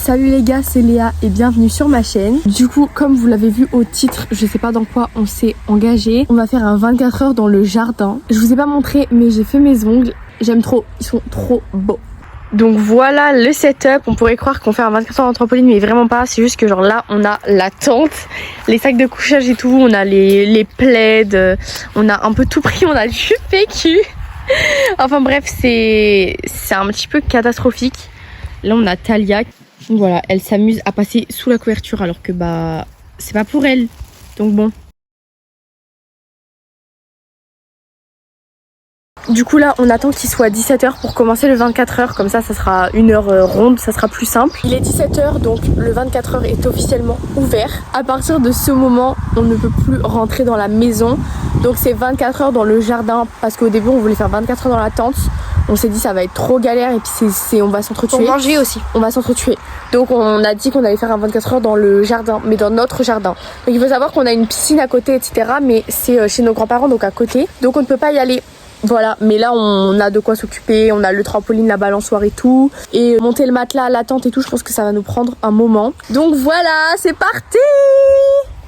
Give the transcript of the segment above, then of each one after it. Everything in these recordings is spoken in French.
Salut les gars, c'est Léa et bienvenue sur ma chaîne. Du coup, comme vous l'avez vu au titre, je sais pas dans quoi on s'est engagé. On va faire un 24 heures dans le jardin. Je vous ai pas montré mais j'ai fait mes ongles. J'aime trop, ils sont trop beaux. Donc voilà le setup. On pourrait croire qu'on fait un 24 heures en trampoline mais vraiment pas. C'est juste que genre là on a la tente, les sacs de couchage et tout. On a les plaids, on a un peu tout pris, on a du PQ. Enfin bref, c'est un petit peu catastrophique. Là on a Talia. Donc voilà, elle s'amuse à passer sous la couverture alors que bah c'est pas pour elle. Donc bon. Du coup là on attend qu'il soit 17 h pour commencer le 24 heures. Comme ça sera une heure ronde, ça sera plus simple. Il est 17 h donc le 24 heures est officiellement ouvert. À partir de ce moment on ne peut plus rentrer dans la maison. Donc c'est 24 heures dans le jardin. Parce qu'au début on voulait faire 24 heures dans la tente. On s'est dit ça va être trop galère et puis on va s'entretuer. Pour manger aussi. On va s'entretuer. Donc on a dit qu'on allait faire un 24 heures dans le jardin, mais dans notre jardin. Donc il faut savoir qu'on a une piscine à côté, etc. Mais c'est chez nos grands-parents, donc à côté. Donc on ne peut pas y aller. Voilà, mais là on a de quoi s'occuper, on a le trampoline, la balançoire et tout. Et monter le matelas, la tente et tout, je pense que ça va nous prendre un moment. Donc voilà, c'est parti!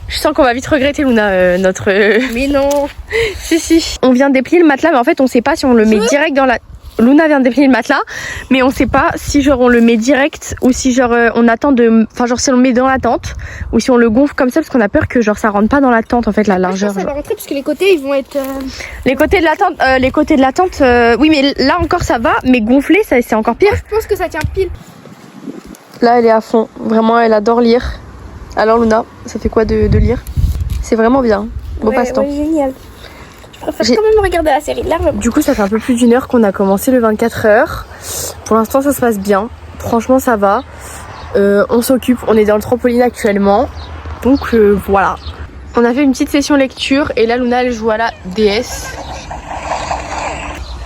Je sens qu'on va vite regretter Luna, notre... Mais non. Si. On vient de déplier le matelas, mais en fait on sait pas si on le met direct dans la... Luna vient de déplier le matelas, mais on sait pas si genre on le met direct ou si genre on attend de... Enfin genre si on le met dans la tente ou si on le gonfle comme ça parce qu'on a peur que genre ça rentre pas dans la tente en fait la largeur. Ça va rentrer parce que les côtés ils vont être... Les côtés de la tente, oui mais là encore ça va, mais gonfler ça c'est encore pire. Moi, je pense que ça tient pile. Là elle est à fond, vraiment elle adore lire. Alors Luna, ça fait quoi de lire? C'est vraiment bien, beau passe-temps. Ouais, génial. Je préfère quand même regarder la série largement. Du coup ça fait un peu plus d'une heure qu'on a commencé le 24 heures. Pour l'instant ça se passe bien, franchement ça va. On s'occupe, on est dans le trampoline actuellement. Donc voilà. On a fait une petite session lecture et là Luna elle joue à la DS.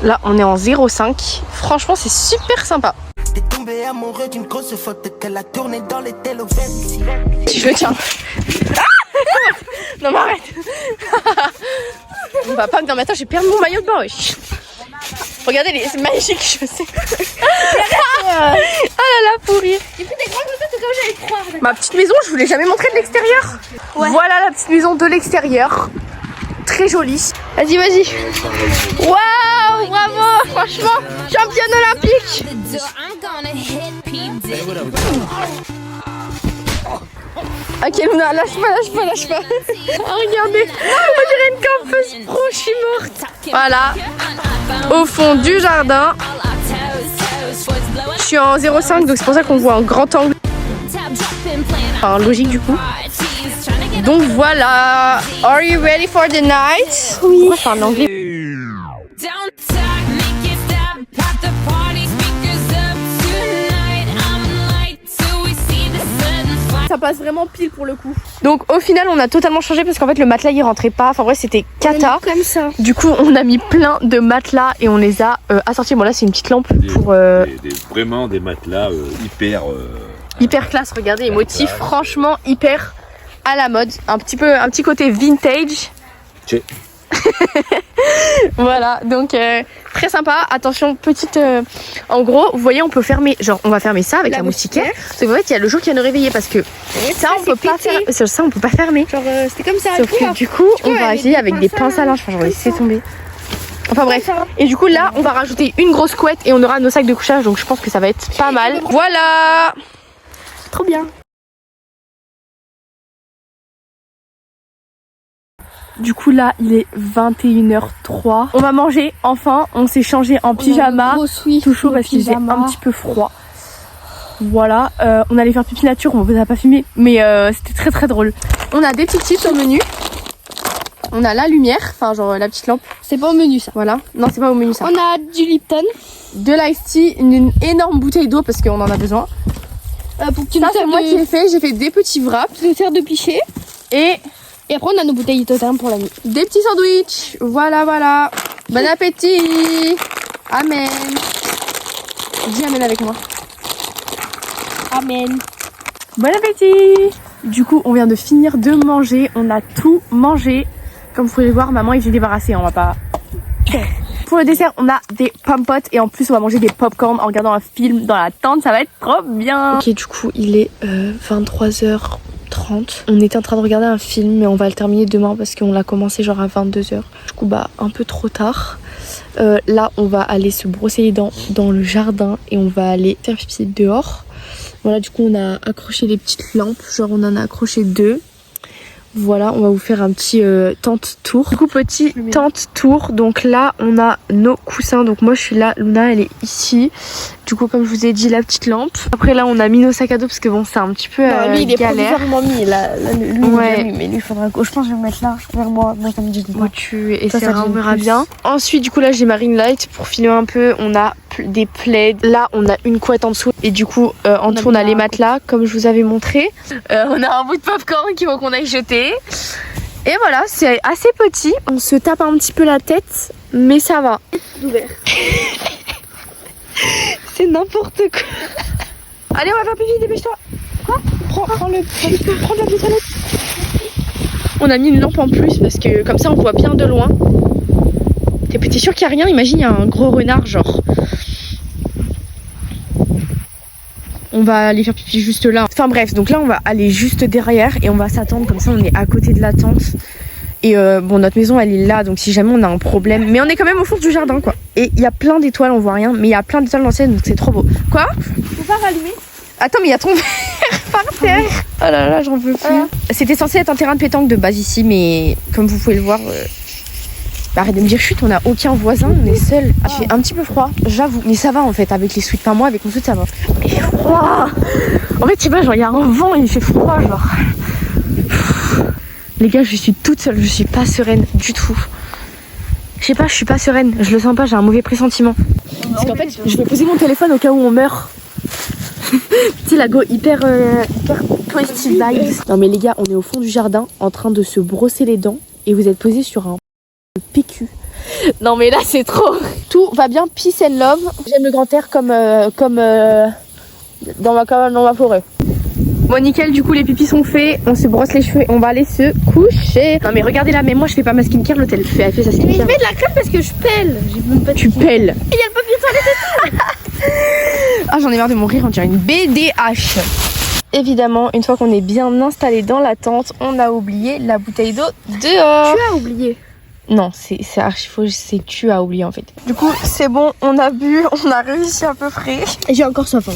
Là on est en 0,5. Franchement c'est super sympa. T'es tombé amoureux d'une grosse faute qu'elle a tourné dans les télévettes. Si je le tiens. Non mais arrête. On va pas... Non mais attends, j'ai perdu mon maillot de bain, wesh. Regardez, c'est magnifique, je sais. Ah là là, pour rire. J'ai pris des grandes photos comme j'allais croire. Ma petite maison, je vous l'ai jamais montrée de l'extérieur. Ouais. Voilà la petite maison de l'extérieur. Très jolie. Vas-y. Waouh, bravo, franchement, championne olympique. Ok Luna, lâche pas. Oh, regardez, on dirait une campeuse pro, je suis morte. Voilà, au fond du jardin. Je suis en 0,5 donc c'est pour ça qu'on voit en grand angle. Enfin logique du coup. Donc voilà. Are you ready for the night? Oui. Pourquoi je parle anglais? Ça passe vraiment pile pour le coup. Donc au final on a totalement changé parce qu'en fait le matelas il rentrait pas. Enfin vrai c'était cata. Comme ça. Du coup on a mis plein de matelas et on les a assortis. Bon là c'est une petite lampe pour... Vraiment des matelas hyper classe, regardez les motifs franchement hyper à la mode. Un petit côté vintage. Tché. Voilà donc très sympa. Attention petite en gros vous voyez on peut fermer, genre on va fermer ça avec la moustiquaire. Parce qu'en fait il y a le jour qui va nous réveiller parce que ça on peut pas faire, ça on peut pas fermer. Genre c'était comme ça. Sauf que du coup on va essayer avec des pinces à linge. Enfin j'en ai laissé tomber. Enfin bref. Et du coup là on va rajouter une grosse couette et on aura nos sacs de couchage donc je pense que ça va être pas mal. Voilà. Trop bien. Du coup là il est 21h03. On va manger enfin. On s'est changé en pyjama. Toujours parce qu'il faisait un petit peu froid. Voilà. On allait faire pipi nature. On vous a pas filmé. Mais c'était très drôle. On a des petits tips au menu. On a la lumière. Enfin genre la petite lampe. C'est pas au menu ça. Voilà. Non c'est pas au menu ça. On a du Lipton. De l'ice tea. Une énorme bouteille d'eau parce qu'on en a besoin. Pour que tu ça c'est moi qui l'ai fait. J'ai fait des petits wraps. nous sert de pichet. Et après on a nos bouteilles totem pour la nuit. Des petits sandwichs. Voilà. Bon appétit. Amen. Dis amen avec moi. Amen. Bon appétit. Du coup on vient de finir de manger. On a tout mangé. Comme vous pouvez le voir maman il s'est débarrassé. On va pas... pour le dessert, on a des pommes potes et en plus on va manger des popcorn en regardant un film dans la tente, ça va être trop bien. Ok, du coup il est 23h30. On était en train de regarder un film mais on va le terminer demain parce qu'on l'a commencé genre à 22h. Du coup bah un peu trop tard. Là on va aller se brosser les dents dans le jardin et on va aller faire pipi dehors. Voilà, du coup on a accroché des petites lampes, genre on en a accroché 2. Voilà, on va vous faire un petit tente tour. Du coup petit tente tour, donc là on a nos coussins, donc moi je suis là, Luna elle est ici. Du coup comme je vous ai dit la petite lampe. Après là on a mis nos sacs à dos parce que bon c'est un petit peu lui il est galère. provisoirement mis là, lui Ouais. il est mis, mais lui il faudra que je pense que je vais me mettre là vers moi ça me dit pas. Ouais, tu essaieras, ça on me verra plus. bien. Ensuite du coup là j'ai ma ring light pour filmer un peu. On a des plaids, là on a une couette en dessous et du coup en dessous on a les matelas comme je vous avais montré. On a un bout de popcorn qu'il faut qu'on aille jeter. Et voilà, c'est assez petit. On se tape un petit peu la tête, mais ça va. C'est n'importe quoi. Allez, on va faire pipi, dépêche-toi. Quoi ? Prends la toilette. On a mis une lampe en plus parce que comme ça on voit bien de loin. T'es sûr qu'il n'y a rien ? Imagine, il y a un gros renard, genre. On va aller faire pipi juste là. Enfin bref, donc là on va aller juste derrière et on va s'attendre, comme ça on est à côté de la tente. Et bon, notre maison elle est là, donc si jamais on a un problème, mais on est quand même au fond du jardin quoi. Et il y a plein d'étoiles, on voit rien, mais il y a plein d'étoiles dans le ciel, donc c'est trop beau. Quoi ? Faut pas rallumer. Attends, mais il y a ton verre par terre. Oh là là, j'en veux plus. C'était censé être un terrain de pétanque de base ici, mais comme vous pouvez le voir, bah, arrête de me dire chut, on n'a aucun voisin, on est seul. Ah, il fait un petit peu froid, j'avoue, mais ça va en fait avec les sweats. Pas moi, avec mon sweat ça va. Il fait froid. En fait, tu sais pas, genre il y a un vent et il fait froid, genre. Les gars, je suis toute seule, je suis pas sereine du tout. Je sais pas, je suis pas sereine, je le sens pas, j'ai un mauvais pressentiment. Parce qu'en fait, je vais poser mon téléphone au cas où on meurt. Tu sais, la go hyper positive vibes. Non mais les gars, on est au fond du jardin en train de se brosser les dents et vous êtes posé sur un PQ. Non mais là c'est trop. Tout va bien, peace and love. J'aime le grand air comme dans ma forêt. Bon nickel, du coup les pipis sont faits, on se brosse les cheveux et on va aller se coucher. Non mais regardez là, mais moi je fais pas ma skincare, l'autre elle fait sa skincare. Mais je mets de la crème parce que je pèle. J'ai même pas Tu pèles. Il y a le papier toilette. Ah j'en ai marre de mourir, on dirait une BDH. Évidemment, une fois qu'on est bien installé dans la tente, on a oublié la bouteille d'eau dehors. Tu as oublié. Non, c'est archi faux, c'est que tu as oublié en fait. Du coup, c'est bon, on a bu, on a réussi à peu près. Et j'ai encore soif.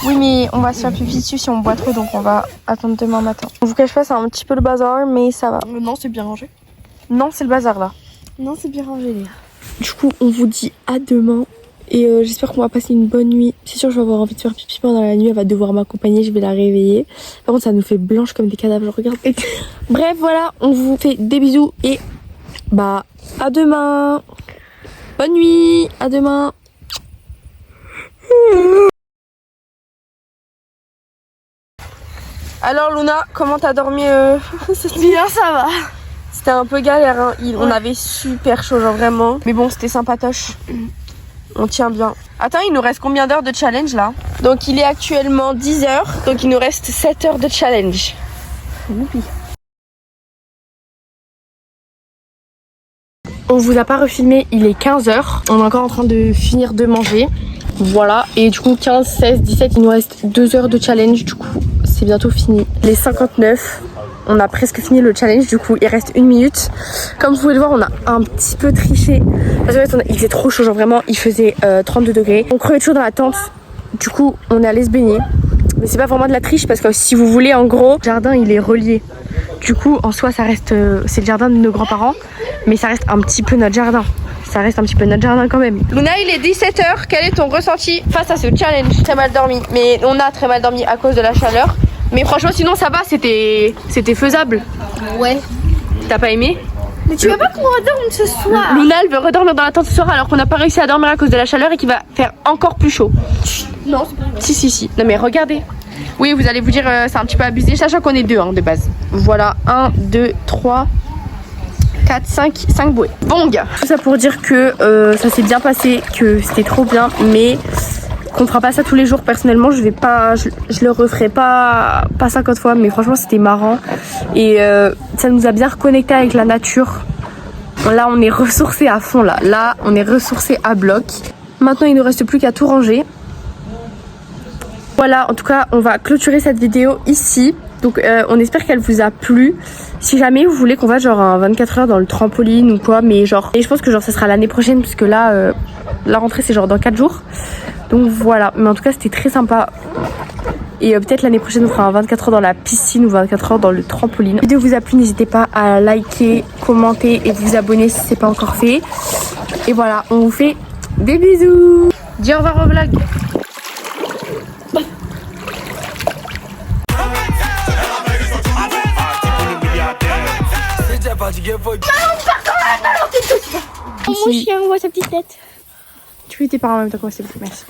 Oui, mais on va se faire pipi dessus si on boit trop, donc on va attendre demain matin. Je vous cache pas, c'est un petit peu le bazar, mais ça va. Non, c'est bien rangé. Non, c'est le bazar là. Non, c'est bien rangé, Léa. Du coup, on vous dit à demain. Et j'espère qu'on va passer une bonne nuit. C'est sûr, je vais avoir envie de faire pipi pendant la nuit. Elle va devoir m'accompagner, je vais la réveiller. Par contre, ça nous fait blanche comme des cadavres, regarde. Bref, voilà, on vous fait des bisous et bah à demain. Bonne nuit, à demain. Alors Luna, comment t'as dormi cette nuit? Bien, ça va. C'était un peu galère, hein. On avait super chaud, genre vraiment. Mais bon, c'était sympatoche. On tient bien. Attends, il nous reste combien d'heures de challenge là? Donc il est actuellement 10h, donc il nous reste 7 heures de challenge. Youpi. On vous a pas refilmé, il est 15h. On est encore en train de finir de manger. Voilà, et du coup 15, 16, 17, il nous reste 2 heures de challenge. Du coup, c'est bientôt fini. Les 59. On a presque fini le challenge, du coup il reste 1 minute. Comme vous pouvez le voir, on a un petit peu triché. Parce qu'en fait, il faisait trop chaud, genre vraiment, il faisait 32 degrés. On crevait de chaud dans la tente, du coup on est allé se baigner. Mais c'est pas vraiment de la triche parce que si vous voulez, en gros, le jardin il est relié. Du coup en soi ça reste, c'est le jardin de nos grands-parents, mais ça reste un petit peu notre jardin. Ça reste un petit peu notre jardin quand même. Luna, il est 17h, quel est ton ressenti face à ce challenge? Très mal dormi, mais on a très mal dormi à cause de la chaleur. Mais franchement sinon ça va, c'était faisable. Ouais. T'as pas aimé? Mais tu veux pas qu'on redorme ce soir? Luna elle veut redormir dans la tente ce soir alors qu'on n'a pas réussi à dormir à cause de la chaleur et qu'il va faire encore plus chaud. Non, c'est pas vrai. Si. Non mais regardez. Oui, vous allez vous dire c'est un petit peu abusé, sachant qu'on est deux hein, de base. Voilà, 1, 2, 3, 4, 5 bouées. Bon gars. Tout ça pour dire que ça s'est bien passé, que c'était trop bien, mais qu'on fera pas ça tous les jours. Personnellement, je le referai pas 50 fois, mais franchement c'était marrant. Et ça nous a bien reconnecté avec la nature. Là on est ressourcé à fond là. Là on est ressourcé à bloc. Maintenant il ne reste plus qu'à tout ranger. Voilà, en tout cas on va clôturer cette vidéo ici. Donc on espère qu'elle vous a plu. Si jamais vous voulez qu'on fasse genre un 24 heures dans le trampoline ou quoi, mais genre, et je pense que genre ça sera l'année prochaine puisque là la rentrée c'est genre dans 4 jours. Donc voilà, mais en tout cas c'était très sympa. Et peut-être l'année prochaine on fera un 24 heures dans la piscine ou 24 heures dans le trampoline. Si la vidéo vous a plu, n'hésitez pas à liker, commenter et vous abonner si c'est pas encore fait. Et voilà, on vous fait des bisous. Dis au revoir au vlog. Mon chien voit sa petite tête. Tu fais tes parents en même temps que moi, s'il vous plaît, merci.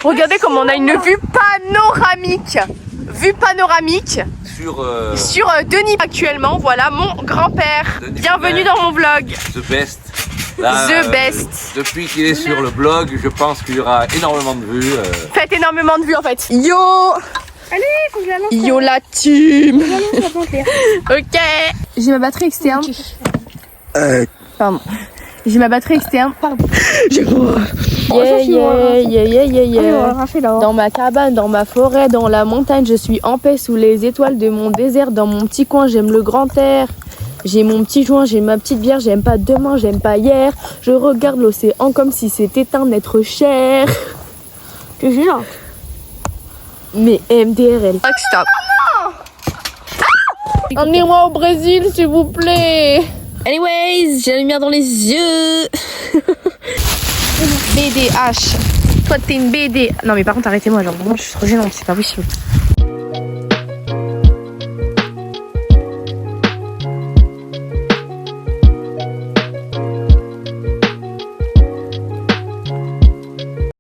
Regardez comme on a une vue panoramique. Vue panoramique sur Denis actuellement. Voilà mon grand-père. Bienvenue dans mon vlog. The best. Là, The best. Depuis qu'il est sur le blog, je pense qu'il y aura énormément de vues. Faites énormément de vues en fait. Yo. Allez, faut que je la lance. Yo la team. Je la lance, Ok. J'ai ma batterie externe. Pardon. J'ai ma batterie externe. Pardon. J'ai froid. Dans ma cabane, dans ma forêt, dans la montagne, je suis en paix sous les étoiles de mon désert. Dans mon petit coin, j'aime le grand air. J'ai mon petit joint, j'ai ma petite bière. J'aime pas demain, j'aime pas hier. Je regarde l'océan comme si c'était un être cher. Je jure. Mais MDRL. Stop. Emmenez-moi au Brésil, s'il vous plaît. Anyways, j'ai la lumière dans les yeux. BDH. Toi, t'es une BD. Non, mais par contre, arrêtez-moi. Genre, vraiment, je suis trop gênante. C'est pas possible.